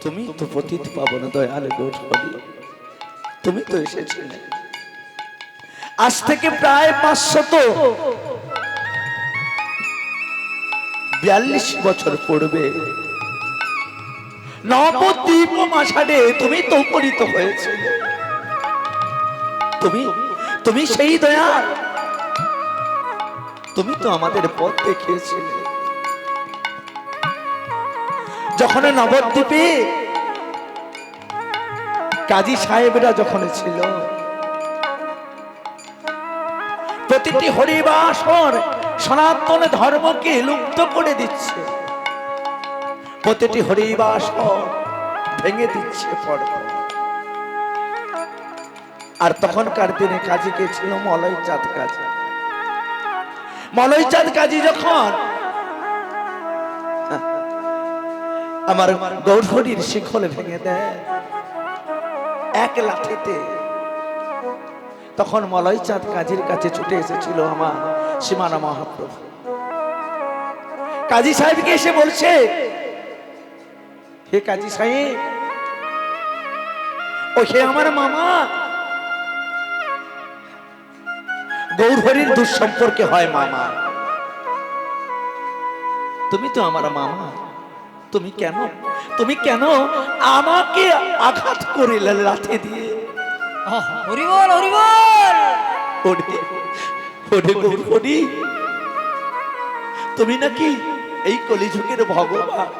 তুমি তো পতিত পাবন দয়াল গৌরহরি, তুমি তো এসেছিলে আজ থেকে প্রায় 542 বছর পূর্বে নবদ্বীপ আষাঢ়ে তুমি তো উপনীত হয়েছিলে। তুমি তুমি সেই দয়াল, তুমি তো আমাদের পথ দেখিয়েছিলে। যখন নবদ্বীপে কাজী সাহেবরা যখন ছিল, প্রতিটি হরিবাসর সনাতন ধর্মকে লুপ্ত করে দিচ্ছে, প্রতিটি হরিবাসর ভেঙে দিচ্ছে পরপর। আর তখনকার দিনে কাজী কে ছিল? মলয় চাঁদ কাজী। মলয় চাঁদ কাজী যখন আমার গৌরহরির শিখল ভেঙে দেয় এক লাঠিতে, তখন মলয় চাঁদ কাজীর কাছে ছুটে এসেছিল আমার সীমানা মহাপ্রভু। কাজী সাহেবকে এসে বলছে, হে কাজী সাহেব, ও হে আমার মামা, গৌরহরির দুঃসম্পর্কে হয় মামা, তুমি তো আমার মামা, তুমি কেন আমাকে আঘাত করিলে লাঠি দিয়ে? হরিবল হরিবল। ওরে গৌরহরি, তুমি নাকি এই কলিযুগের ভগবান,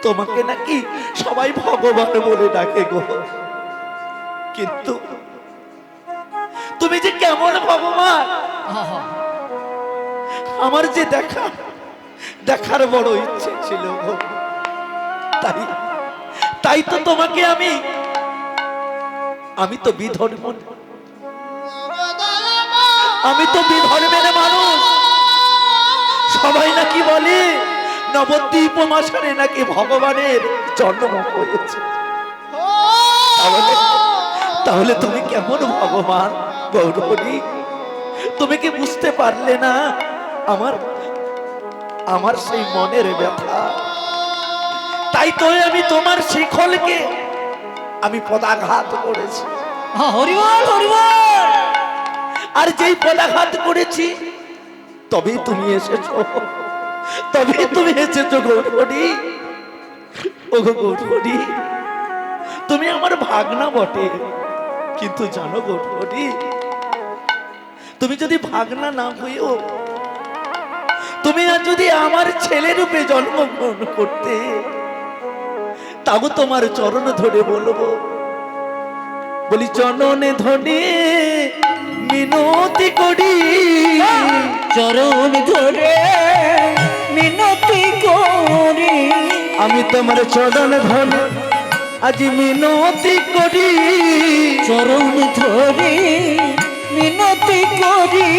তোমাকে নাকি সবাই ভগবান বলে ডাকে গো, কিন্তু তুমি যে কেমন ভগবান আমার যে দেখার বড় ইচ্ছে ছিল গো। তাই তো তোমাকে আমি তো বিধর্মের মানুষ। সবাই নাকি বলে নবদ্বীপ আষাঢ়ে নাকি ভগবানের জন্ম হয়েছে। তাহলে তুমি কেমন ভগবান গৌরহরি? তুমি কি বুঝতে পারলে না আমার সেই মনের ব্যথা? তাই তো আমি তোমার শিখলকে আমি পদাঘাত করেছি। হরিবল হরিবল। আর যেই পদাঘাত করেছি তবেই তুমি এসেছো গৌরহরি। ও গৌরহরি, তুমি আমার ভাগনা বটে, কিন্তু জানো গৌরহরি, তুমি যদি ভাগনা না হইও, তুমি যদি আমার ছেলে রূপে জন্মগ্রহণ করতে, তাও তোমার চরণ ধরে বলবো, বলি চরণে ধরে মিনতি করি, চরণ ধরে মিনতি করি, আমি তোমার চরণ ধরে আজ মিনতি করি, চরণ ধরে মিনতি করি।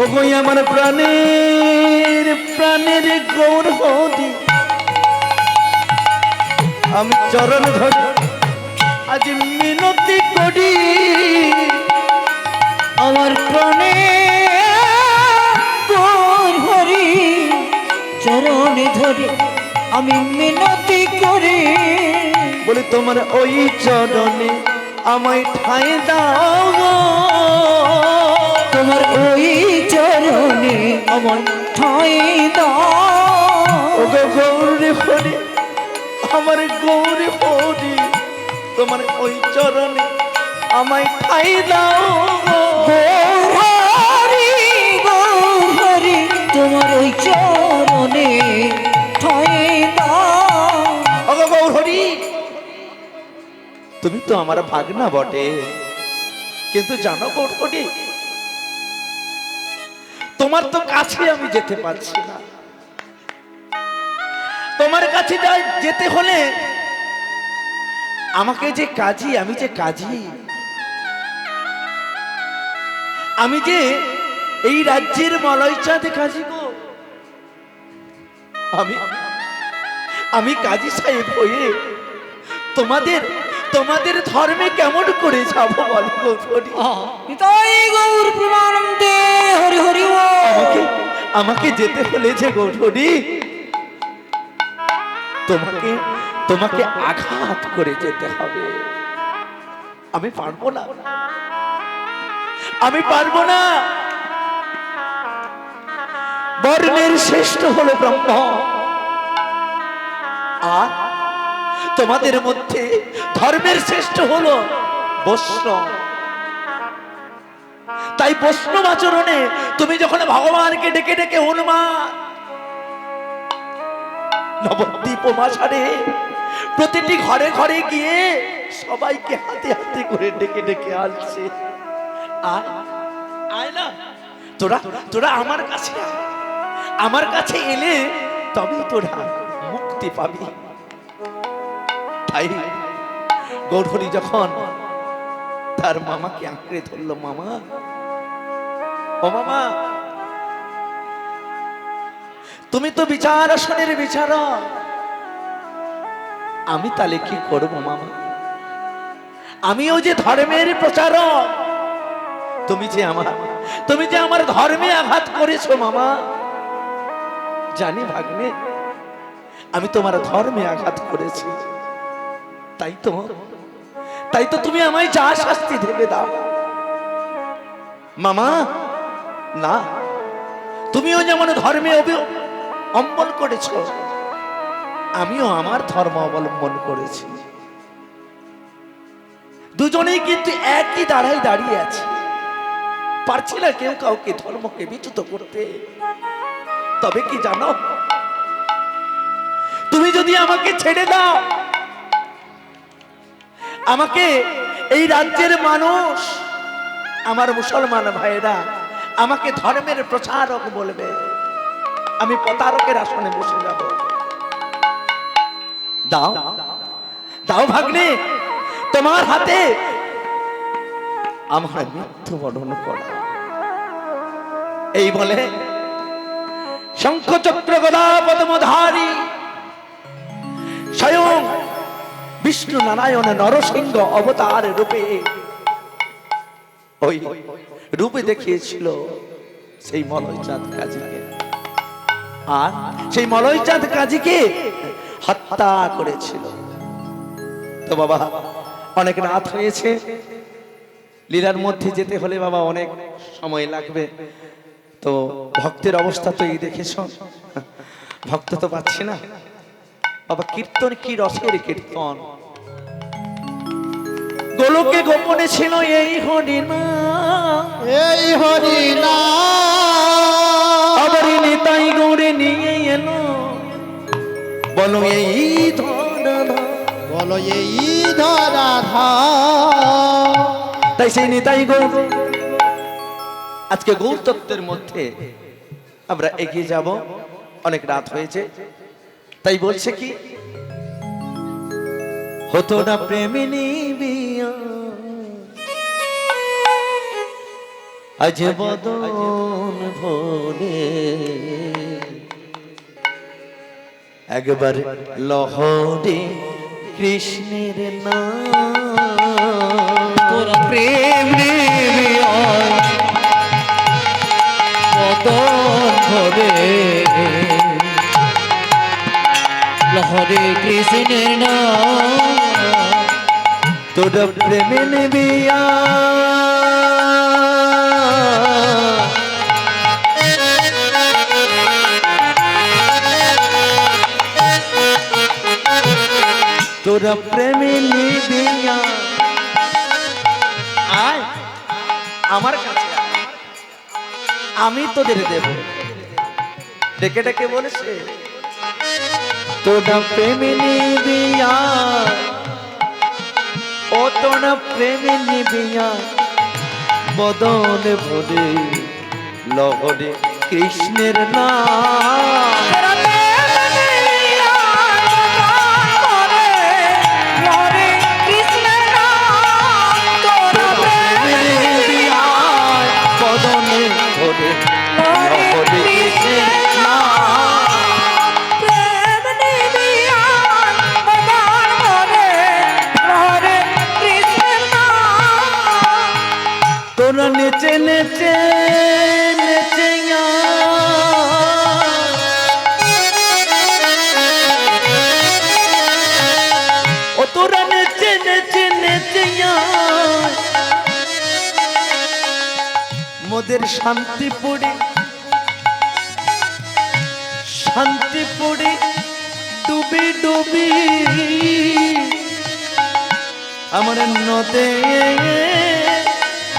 ও গই আমার প্রাণের গৌরহরি, আমি চরণ ধরে আজ মিনতি করি, আমার প্রাণে গৌরহরি, চরণ ধরে আমি মিনতি করি, বলি তোমার ওই চরণে আমায় ঠাঁই দাও, তোমার ওই চরণে আমার ঠাঁই দাও। ও গৌরহরি, আমার গৌরহরি, তোমার ওই চরণে আমায় ঠাঁই দাও, গৌরহরি গৌরহরি, তোমার ওই চরণে ঠাঁই দাও। ও গৌরহরি, তুমি তো আমার ভাগনা বটে, কিন্তু জানো গৌরহরি, তোমার তো কাছে আমি যেতে পারছি না। তোমার কাছে যেতে হলে আমি যে কাজী, আমি যে এই রাজ্যের মলয় চাঁদ কাজী গো। আমি কাজী সাহেব হয়ে তোমাদের ধর্মে কেমন করে যাবো বলো গৌরহরি? গৌর প্রেমানন্দে হরি হরি। আমাকে যেতে হলে যে গৌরহরি তোমাকে তোমাকে আঘাত করে যেতে হবে। আমি পারবো না, আমি পারবো না। বর্ণের শ্রেষ্ঠ হলো ব্রহ্ম, আর তোমাদের মধ্যে ধর্মের শ্রেষ্ঠ হলো বৈষ্ণব। তাই বৈষ্ণব আচরণে তুমি যখন ভগবানকে ডেকে ডেকে হনুমান নবদ্বীপ মাসারে প্রতিটি ঘরে ঘরে গিয়ে সবাইকে হাতে হাতে করে ডেকে ডেকে আনছে, আয় আয় না, তোরা তোরা আমার কাছে আয়, আমার কাছে এলে তবে তোরা মুক্তি পাবি। তাই গৌরহরি যখন তার মামাকে আঁকড়ে ধরলো, মামা ও মামা, তুমি তো বিচার আসনের বিচারক, আমি তাহলে কি করব মামা? আমিও যে ধর্মের প্রচারক, তুমি যে আমার ধর্মে আঘাত করেছো মামা। জানি ভাগ্নে, আমি তোমার ধর্মে আঘাত করেছি, তাই তো তুমি আমায় যা শাস্তি দেবে দাও। মামা না, তুমিও যেমন ধর্মে অবলম্বন করেছ, আমিও আমার ধর্ম অবলম্বন করেছি। দুজনেই কিন্তু একই দাঁড়ায় দাঁড়িয়ে আছি, পারছি না কেউ কাউকে ধর্মকে বিচ্যুত করতে। তবে কি জানো, তুমি যদি আমাকে ছেড়ে দাও, আমাকে এই রাজ্যের মানুষ, আমার মুসলমান ভাইরা আমাকে ধর্মের প্রচারক বলবে, আমি প্রতারকের আসনে বসে যাব। দাও দাও ভাগ্নে, তোমার হাতে আমার মৃত্যুবরণ করা। এই বলে শঙ্খ চক্র গদা পদ্মধারী স্বয়ং বিষ্ণু নারায়ণ নরসিংহ অবতার রূপে ওই রূপে দেখিয়েছিল সেই মলয়চাঁদ কাজীকে, আর সেই মলয়চাঁদ কাজীকে হত্যা করেছিল। তো বাবা, অনেক রাত হয়েছে, লীলার মধ্যে যেতে হলে বাবা অনেক সময় লাগবে। তো ভক্তের অবস্থা তো এই দেখেছ, ভক্ত তো পাচ্ছি না বাবা। কীর্তন কি রসের কীর্তন, গোলকে গোপনে ছিল এই হরিনা, এই হরিনা আবার নিতাই গৌরে নিয়ে এলো, বলো এই ধরা, বলো এই ধরা। তাই সেই নিতাই গৌর, আজকে গৌর তত্ত্বের মধ্যে আমরা এগিয়ে যাব, অনেক রাত হয়েছে। তাই বলছে কি, হতো না প্রেমিনী বিয়া, আজ বদন ভোলে, একবার লহরে কৃষ্ণের নাম, তোরা প্রেম ধরে লহরে কৃষ্ণের নাম, তোরা প্রেমে নিবিয়া, তোরা প্রেমে নিবিয়া, আয় আমার কাছে, আমি তোদের দেব। ডেকে ডেকে বলেছে, তোরা প্রেমে নিবিয়া, ও তোরা প্রেমে নিবিয়া, বদন ভরে লহরে কৃষ্ণের নাম, তোরা নেচে নেচে নেচে নেচে নেচে আয়। মোদের শান্তিপুরে শান্তিপুরে ডুবি ডুবি আমার নদে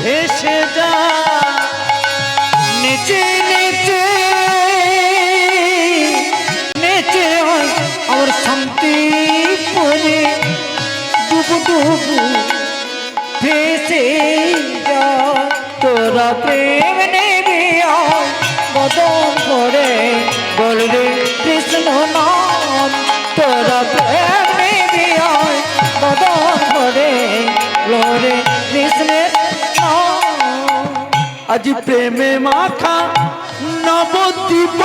ভেসে যা। নেচে নেচে নেচে আয় আমার শান্তি পরে ডুবু ডুবু ভেসে যা। তোরা প্রেম নেবে আয় বদন করে বলবে কৃষ্ণ নাম। তোরা প্রেম নেবে আয় বদন করে বলবে কৃষ্ণের নাম। আজ প্রেমে মাখা নবদ্বীপ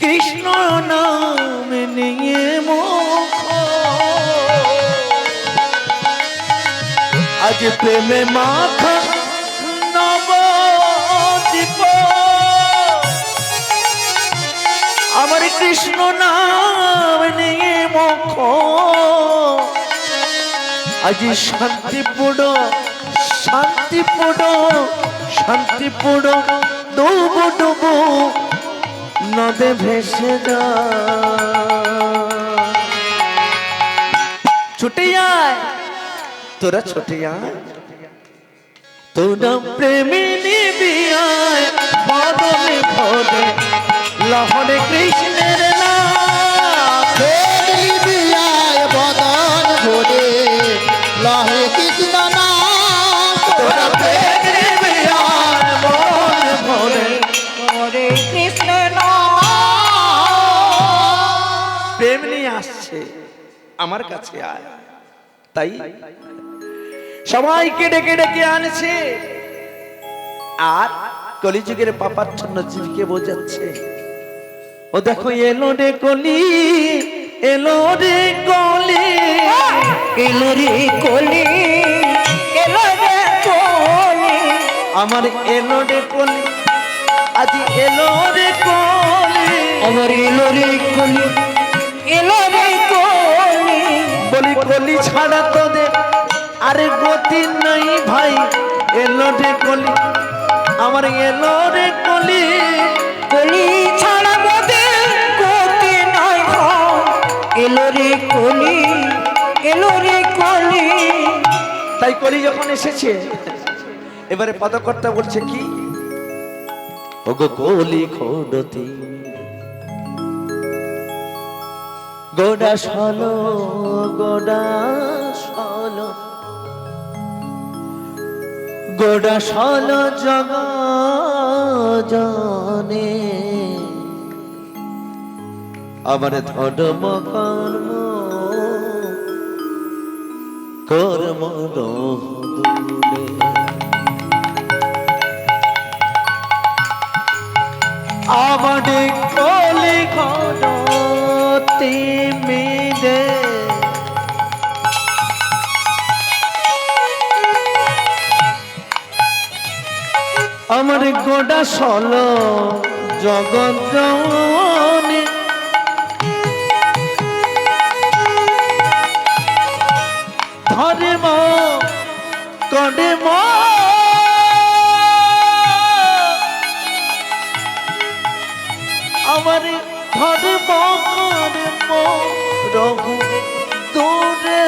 কৃষ্ণ নাম নিয়ে মুখ। আজ প্রেমে মাখা নবদ্বীপ আমার কৃষ্ণ নাম নিয়ে মুখ। আজ শান্তিপূর্ণ শান্তিপূর্ণ শান্তিপূর্ণ ডুবু ডুবু নদে ভেসে যা। ছুটে আয় তোরা ছুটে আয় তোরা প্রেমে নিবি আয় বদনে ভরে লহরে কৃষ্ণের নাম। দিয়ায় বদন ভরে লহে কৃষ্ণ নাম। তোরা প্রেমে নিবি আয় মন ভরে হরে কৃষ্ণ নাম। প্রেম নিয়ে আসছে আমার কাছে আয়। তাই সবাইকে ডেকে ডেকে আনছে আর কলিযুগের পাপাচ্ছন্ন জীবকে বোঝাচ্ছে। ও দেখো এলো রে কলি এলো রে কলি এলো রে কলি এলো রে কলি আমার এলো রে কলি আজ এলো রে কলি আমার এলো রে কলি এলো রে কলি। বলি কলি ছাড়া তোদের আরে গতি নাই ভাই। এলো রে কলি আমার এলো রে কলি কলি ছাড়া মোদের গতি নাই ভাই। এলো রে কলি এলো রে কলি। তাই কলি যখন এসেছে এবারে পদকর্তা বলছে কি ওগো কলি খোডতি গোডা সলো গোডা সলো গোডা সলো জগ জনে আমার ধর্ম কর্ম কর্ম দুলে আমাদের কলি খোডতি মিলে আমার গোডা সল জগৎ জনে ধরে ম কডে ম আমার ধরে ম কডে ম রঘু দূরে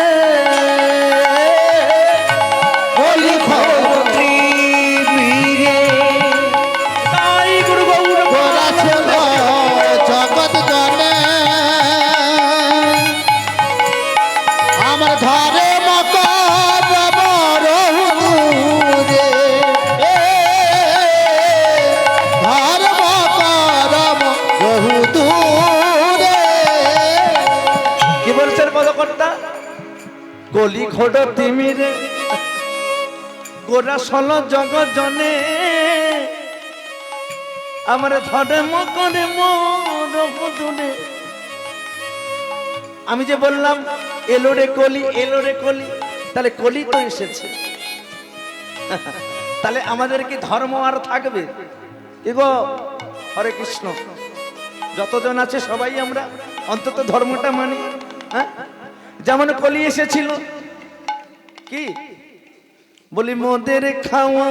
কলি খোত্রি বীরে তাই গুরু গৌর গোরা ছিল জগৎ জনে আমার ধরে মকর রহুরে ধর মকর রহুদূরে। কি বলছেন পদকর্তা গলি ঘোড তিমিরে গোরা সল জগ জনে আমার ধরে মকরে মনে। আমি যে বললাম এলো রে কলি তাহলে কলি তো এসেছে তাহলে আমাদের কি ধর্ম আর থাকবে? এগো হরে কৃষ্ণ যতজন আছে সবাই আমরা অন্তত ধর্মটা মানি। হ্যাঁ, যেমন কলি এসেছিল কি বলি, মোদের খাওয়া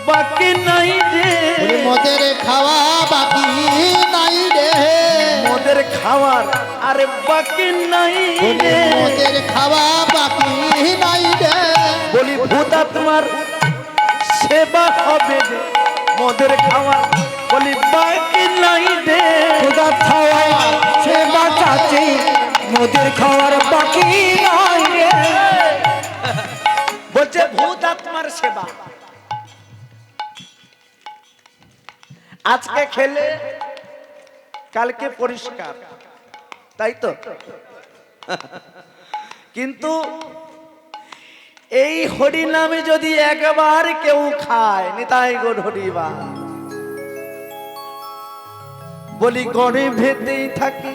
বাকি নাই রে, বলি মোদের খাওয়া বাকি নাই রে, মোদের খাওয়ার আরে বাকি নাই বলি রে, মোদের খাওয়া বাকি নাই রে, বলি ভূতাত্মার সেবা হবে রে, মোদের খাওয়ার বলি বাকি নাই রে, খুদা খাওয়া সে বাঁচাচ্ছে মোদের খাওয়ার বাকি নাই রে। বলছে ভূতাত্মার সেবা আজকে খেলে কালকে পরিষ্কার, তাই তো? কিন্তু এই হরি নামে যদি একবার কেউ খায়, নিতাই গো হরিবা, বলি গড়ে ভেতেই থাকে।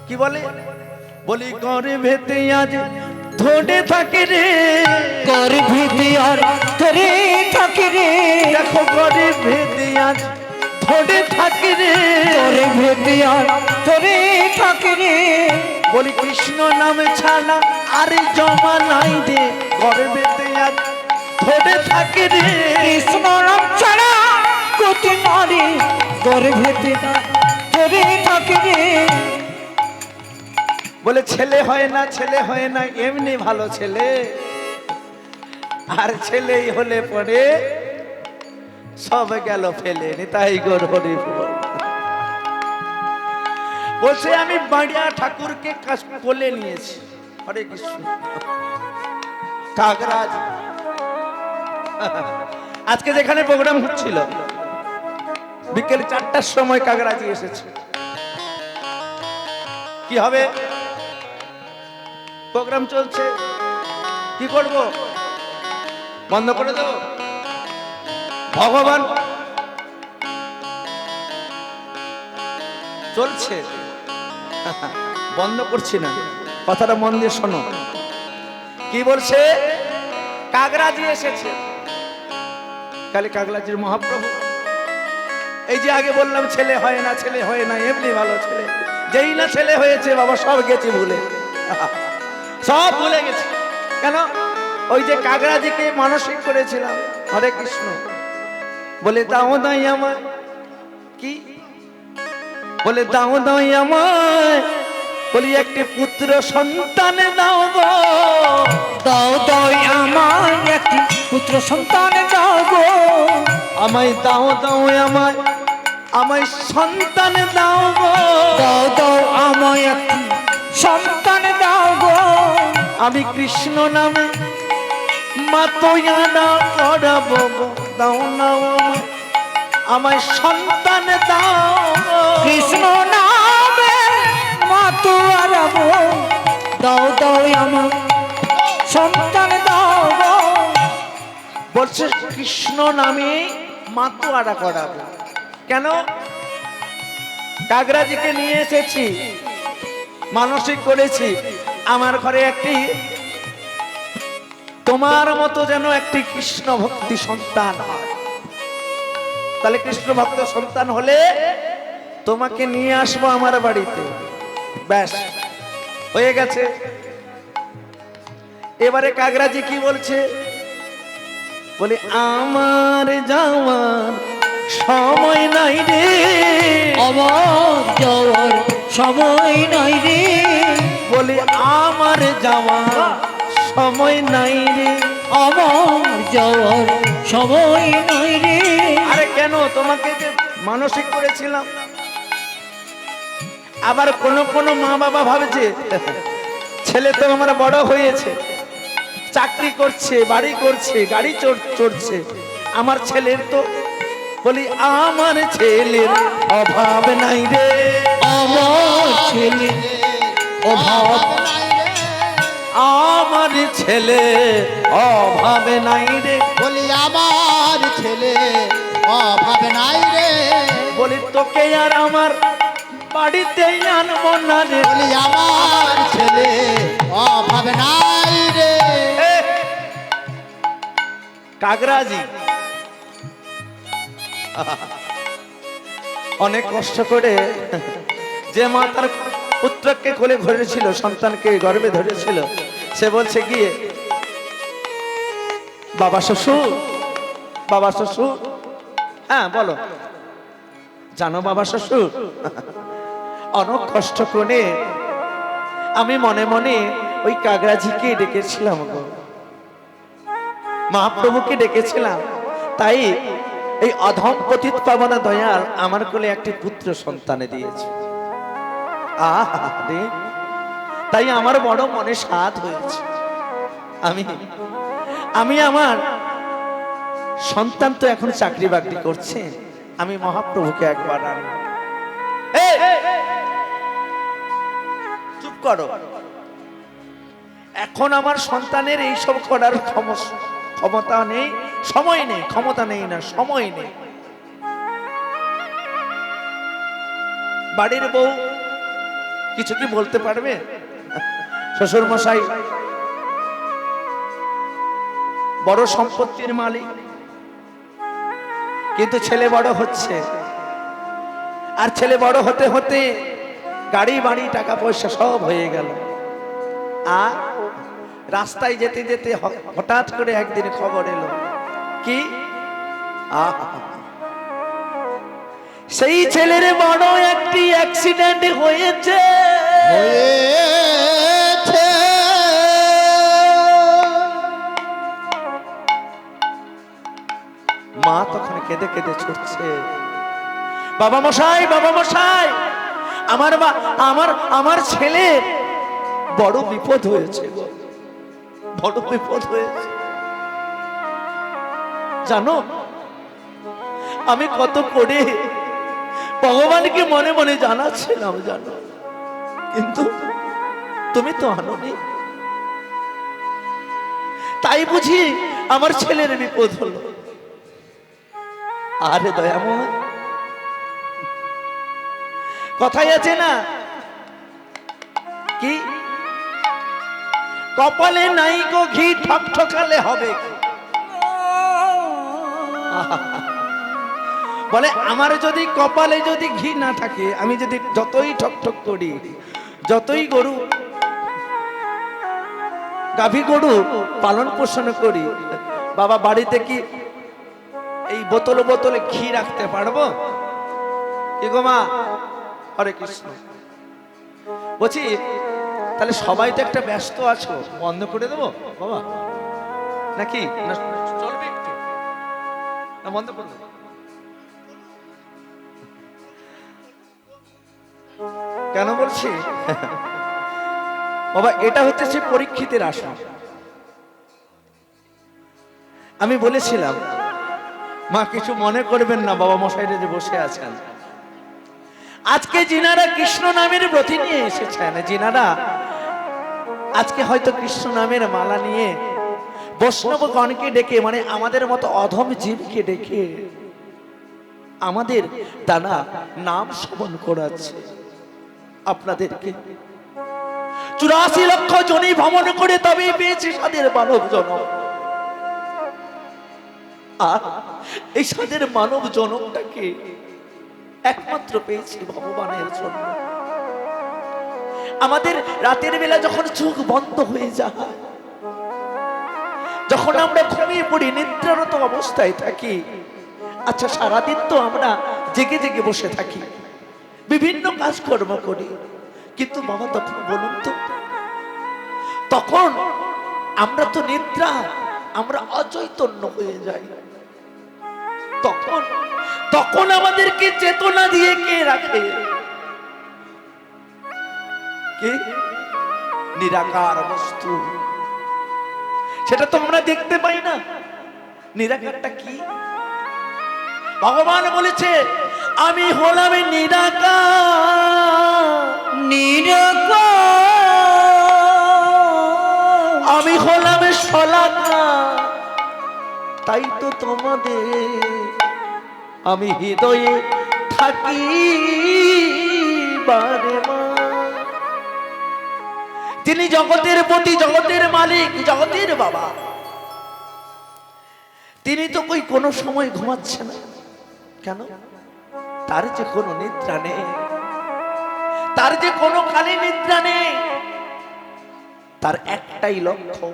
কি বলে? বলি গড়ে ভেতে আজ ধরে থাকে রে, গর্ভে আর ধরে থাকি রে, দেখো গড়ে ভেতে আজ ধরে থাকে রে, গর্ভে আর ধরে থাকি রে, বলি কৃষ্ণ নামে ছাড়া আরে জমা নাই রে, গড়ে ভেতে আজ ধরে থাকে রে, কৃষ্ণ নাম ছাড়া গতি নারী গর্ভে ধরে থাকি রে। বলে ছেলে হয় না, ছেলে হয় না, এমনি ভালো ছেলে, আর ছেলেই হলে পরে সব গেল ফেলে, নিতাই গো হরি বল। বলছে আমি বাড়িয়া ঠাকুরকে কোলে নিয়েছি, হরে কৃষ্ণ। কাগরাজ আজকে যেখানে প্রোগ্রাম হচ্ছিল বিকেল 4টার সময় কাগরাজি এসেছে। কি হবে? প্রোগ্রাম চলছে, কি করব? বন্ধ করে দেব? ভগবান চলছে, বন্ধ করছি না, কথাটা মন দিয়ে শোনো। কি বলছে? কাগরাজি এসেছে, কালী কাগরাজির মহাপ্রভু। এই যে আগে বললাম ছেলে হয় না, ছেলে হয় না, এমনি ভালো ছেলে, যেই না ছেলে হয়েছে বাবা সব গেছি ভুলে, সব ভুলে গেছি। কেন? ওই যে কাগরাজিকে মানসিক করেছিলাম, হরে কৃষ্ণ, বলে দাও দাই আমায়, কি বলে দাও দাই আমায়, বলি একটি পুত্র সন্তান দাও গো, দাও দাও আমায় একটি পুত্র সন্তান দাও গো, আমায় দাও দাও আমায়, আমায় সন্তান দাও গো, দাও দাও আমায় একটি সন্তান দাও গো, আমি কৃষ্ণ নামে মাতয়ানা করাবো গো, দাও না আমায়, আমায় সন্তান দাও গো। কৃষ্ণ নামে মাতুয়ারাবো, দাও দাও আমায় সন্তান দাও গো। বলছে কৃষ্ণ নামে মাতোয়ারা করাবো। কেন? কাগরাজিকে নিয়ে এসেছি, মানসিক করেছি আমার ঘরে একটি তোমার মতো যেন একটি কৃষ্ণ ভক্তি সন্তান হয়। তাহলে কৃষ্ণ ভক্ত সন্তান হলে তোমাকে নিয়ে আসবো আমার বাড়িতে, ব্যাস হয়ে গেছে। এবারে কাগরাজি কি বলছে? বলে আমার যাওয়ার সময় নাই রে, আমার যাওয়ার সময় নাই রে, বলে আমার যাওয়ার সময় নাই রে, আমার যাওয়ার সময় নাই রে। আরে কেন? তোমাকে যে মানসিক করেছিলাম। আবার কোন মা বাবা ভাবছে ছেলে তো আমার বড় হয়েছে, চাকরি করছে, বাড়ি করছে, গাড়ি চড়ছে, আমার ছেলের তো, বলি আমার ছেলের অভাব নাই রে, আমার ছেলে অভাব, আমার ছেলে অভাব নাই রে, বলি আমার ছেলে অভাব নাই রে, বলি তোকে আর আমার বাড়িতে আনবো না রে, বলি আমার ছেলে অভাব নাই রে। কাগরাজি অনেক কষ্ট করে যে মা তার পুত্রকে কোলে ধরেছিল, সন্তানকে গর্ভে ধরেছিল, সে বলছে গিয়ে, বাবা শ্বশুর, বাবা শ্বশুর, হ্যাঁ বলো, জানো বাবা শ্বশুর, অনেক কষ্ট করে আমি মনে মনে ওই কাগরাজিকে ডেকেছিলাম গো, মহাপ্রভুকে ডেকেছিলাম, তাই এই অধম পতিত পাবনা দয়াল আমার কোলে একটি পুত্র সন্তানে দিয়েছে। আরে তাই আমার বড় মনে স্বাদ হয়েছে। আমি আমার সন্তান তো এখন চাকরি বাকরি করছে, আমি মহাপ্রভুকে একবার আনবো। চুপ করো, এখন আমার সন্তানের এইসব করার ক্ষমতা নেই, সময় নেই, ক্ষমতা নেই না, সময় নেই। বাড়ির বউ কিছু কি বলতে পারবে? শ্বশুর মশাই বড় সম্পত্তির মালিক, কিন্তু ছেলে বড় হচ্ছে, আর ছেলে বড় হতে হতে গাড়ি বাড়ি টাকা পয়সা সব হয়ে গেল, আর রাস্তায় যেতে যেতে হঠাৎ করে একদিন খবর এলো কি সেই ছেলের বড় একটি অ্যাক্সিডেন্ট হয়েছে। মা তখন কেঁদে কেঁদে ছুটছে, বাবা মশাই, বাবা মশাই, আমার ছেলে বড় বিপদ হয়েছে, বড় বিপদ হয়েছে। জানো আমি কত করে ভগবানকে মনে মনে জানাচ্ছিলাম, জানো, কিন্তু তুমি তো আনোনি, তাই বুঝি আমার ছেলের বিপদ হলো। আরে দয়াময়, কথাই আছে না কি, কপালে নাই গো ঘি ঠকঠকালে হবে। বলে আমার যদি কপালে যদি ঘি না থাকে, আমি যদি যতই ঠকঠক করি, যতই গরু গাভী গরু পালন পোষণ করি, বাবা বাড়িতে কি এই বোতলে বোতলে ঘি রাখতে পারবো কি গো মা? হরে কৃষ্ণ। বলছি তাহলে সবাই তো একটা ব্যস্ত আছো, বন্ধ করে দেবো বাবা নাকি? না চলবে একটু, না বন্ধ করে দেবো? কেন বলছি বাবা, এটা হচ্ছে সে পরীক্ষিতের আসন। আমি বলেছিলাম মা কিছু মনে করবেন না, বাবা মশাইরা যে বসে আছেন, আজকে যিনারা কৃষ্ণ নামের ব্রতী নিয়ে এসেছেন, যিনারা আজকে হয়তো কৃষ্ণ নামের মালা নিয়ে বৈষ্ণবগণকে ডেকে, মানে আমাদের মতো অধম জীবকে ডেকে আমাদের দানা নাম শ্রবণ করাচ্ছে, আপনাদেরকে 84 লক্ষ জনি ভ্রমণ করে তবেই পেয়েছি সাদের মানব জনম। আর এই সাদের মানব জনমটাকে একমাত্র পেয়েছি ভগবানের জন্য। আমাদের রাতের বেলা যখন চোখ বন্ধ হয়ে যায়, যখন আমরা ঘুমিয়ে পড়ি, নিদ্রারত অবস্থায় থাকি, আচ্ছা সারাদিন তো আমরা জেগে জেগে বসে থাকি, বিভিন্ন কাজকর্ম করি, কিন্তু বাবা তখন বলুন তো, তখন আমরা তো নিদ্রা, আমরা অচৈতন্য হয়ে যাই, তখন আমাদেরকে চেতনা দিয়ে কে রাখে? কে? নিরাকার বস্তু, সেটা তো আমরা দেখতে পাই না। নিরাকারটা কি? ভগবান বলেছে আমি হলাম নিরাকার, আমি হলাম সলাকা, তাই তো তোমাদের আমি হৃদয়ে থাকি বারে মা। তিনি জগতের পতি, জগতের মালিক, জগতের বাবা, তিনি তো কই কোনো সময় ঘুমাচ্ছে না। কেন? তার যে কোনো নিদ্রা নেই, তার যে কোনো কালে নিদ্রা নেই। তার একটাই লক্ষ্য,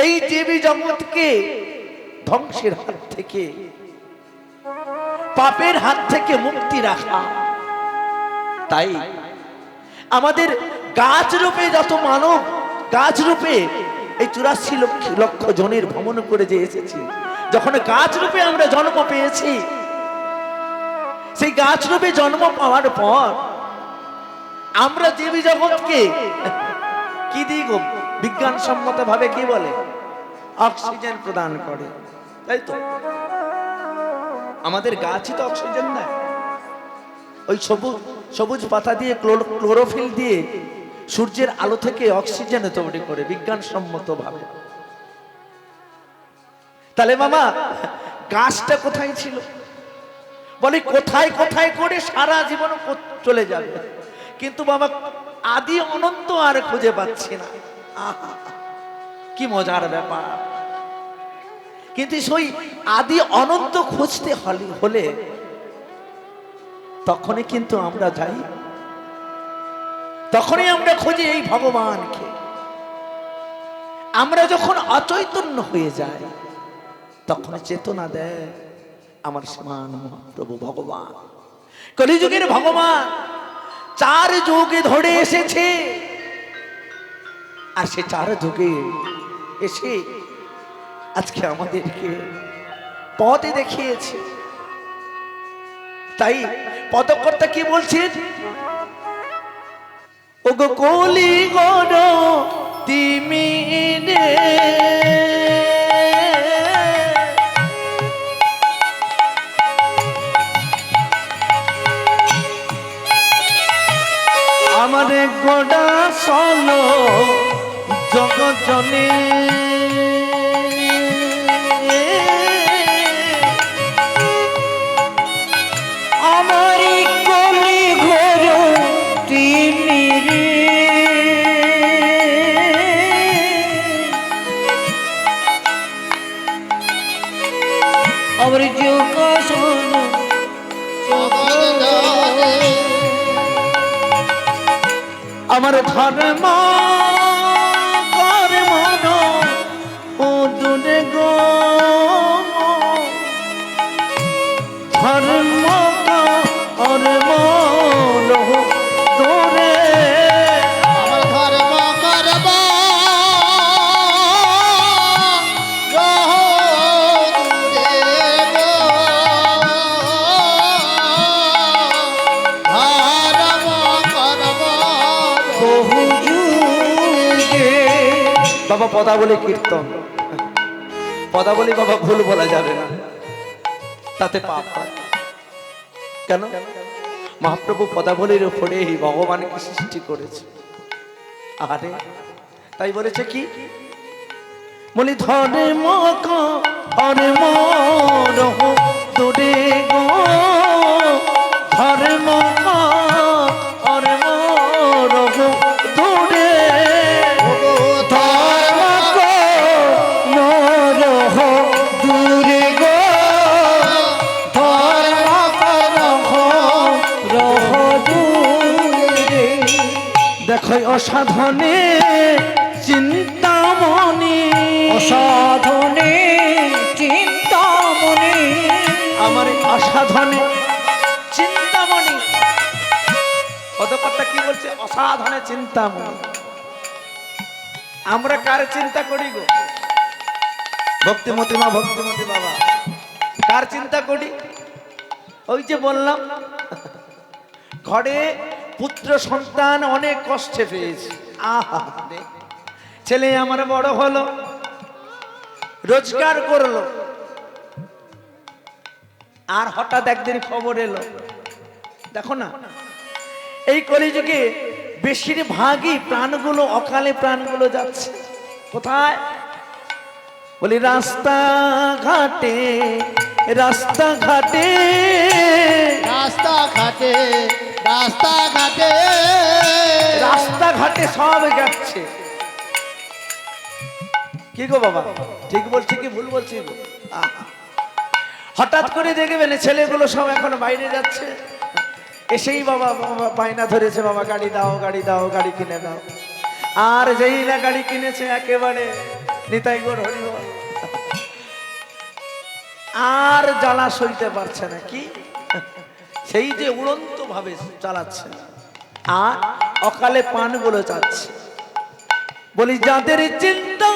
এই দেবী জগৎকে ধ্বংসের হাত থেকে, পাপের হাত থেকে মুক্তি রাখা। তাই আমাদের গাছ রূপে যত মানব, গাছ রূপে এই 84 লক্ষ জনের ভ্রমণ করে যে এসেছি, যখন গাছ রূপে আমরা জন্ম পেয়েছি, সেই গাছ রূপে জন্ম পাওয়ার পর আমরা দেবী জগৎকে কি দিই গো? বিজ্ঞানসম্মত ভাবে কি বলে? অক্সিজেন প্রদান করে, তাই তো? আমাদের গাছই তো অক্সিজেন দেয়। ওই সবুজ পাতা দিয়ে, ক্লোরোফিল দিয়ে সূর্যের আলো থেকে অক্সিজেন তৈরি করে বিজ্ঞানসম্মত ভাবে। তাহলে মামা গাছটা কোথায় ছিল? বলে কোথায় কোথায় করে সারা জীবন চলে যাবে, কিন্তু বাবা আদি অনন্ত আর খুঁজে পাচ্ছি না। আহা, কি মজার ব্যাপার। কিন্তু সেই আদি অনন্ত খুঁজতে হলে তখনই কিন্তু আমরা যাই, তখনই আমরা খুঁজি এই ভগবানকে। আমরা যখন অচৈতন্য হয়ে যাই, তখন চেতনা দেয় আমার সীমান মহাপ্রভু ভগবান, কলিযুগের ভগবান। 4 যুগে ধরে এসেছে, আর সে 4 যুগে এসে আজকে আমাদেরকে পথে দেখিয়েছে। তাই পদকর্তা কি বলছেন? ওগো কলি গণ তিমি রে, আমার গোডা সলো জগৎ জনে, আমারি কলি ঘোর তিনি রে, আমার যোগ শোনো আমার ধর্ম কর্ম ও দূরে গো, ধর্ম কর্ম দূরে, আমার ধর্ম করব বহু যুগে। বাবা পদাবলী কীর্তন, পদাবলী বাবা ভুল বলা যাবে না, তাতে পাপ হয়। কেন? মহাপ্রভু পদাবলীর উপরে ভগবানকে সৃষ্টি করেছে। আরে তাই বলেছে কি? বলি ধর্ম কর্ম দূরে গো, ধর্ম কর্ম দূরে, ধর্ম নরহ দূরে গো, ধর্ম রহ দূরে। দেখো অসাধনে চিন্তামণি, অসাধনে চিন্তামণি, আমার অসাধনে চিন্তামণি। পদকর্তা কি বলছে? অসাধনে চিন্তামণি। আমরা কার চিন্তা করি গো? ভক্তিমতী মা, ভক্তিমতী বাবা, কার চিন্তা করি? ওই যে বললাম, ঘরে পুত্র সন্তান অনেক কষ্টে পেয়েছে। আহা, ছেলে আমার বড় হলো, রোজগার করলো, আর হঠাৎ একদিন খবর এলো, দেখো না এই কলিযুগে বেশিরভাগই প্রাণগুলো, অকালে প্রাণগুলো যাচ্ছে কোথায়? বলি রাস্তাঘাটে, রাস্তাঘাটে, রাস্তাঘাটে, রাস্তাঘাটে, রাস্তাঘাটে সব যাচ্ছে। কি গো বাবা, ঠিক বলছি কি ভুল বলছি গো? আহা, হঠাৎ করে দেখবেন ছেলেগুলো সব এখন বাইরে যাচ্ছে, এসেই বাবা বাবা বায়না ধরেছে, বাবা গাড়ি দাও গাড়ি দাও, গাড়ি কিনে দাও। আর যেই না গাড়ি কিনেছে একেবারে নিতাই গৌর হরি বল, আর জ্বালা সইতে পারছে না, কি সেই যে উড়ন্ত ভাবে চালাচ্ছে, আর অকালে পানগুলো চাচ্ছে। বলি যাদের চিন্তা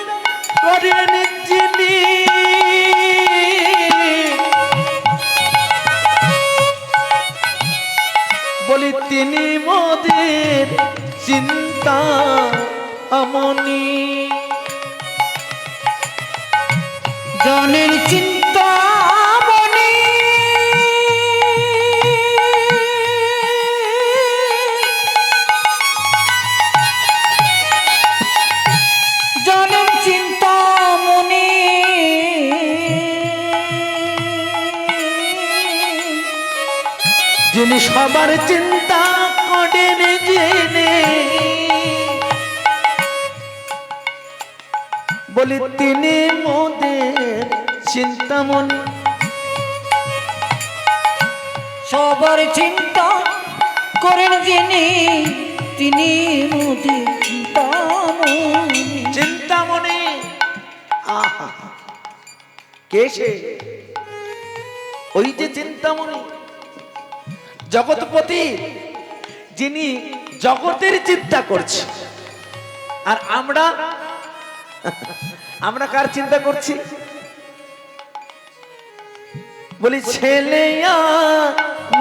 করেন যিনি, বলি তিনি মোদের চিন্তা আমনি। জনের চিন্তা মনি জনের চিন্তা মনি যিনি সবার চিন্তা করেন জেনে, বলি তিনি মোদের চিন্তামণি। সবার চিন্তা করেন যিনি তিনি মোদের চিন্তামণি। চিন্তামণি, আহা কে সে? ওই যে চিন্তামণি, জগৎপতি, যিনি জগতের চিন্তা করছে। আর আমরা আমরা কার চিন্তা করছি? বলি ছেলে আর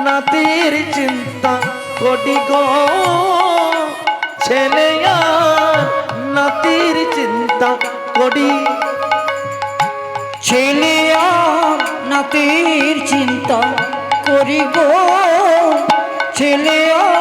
নাতির চিন্তা করি গো, ছেলে আর নাতির চিন্তা করি। ছেলে আর নাতির চিন্তা করি গো, ছেলে আর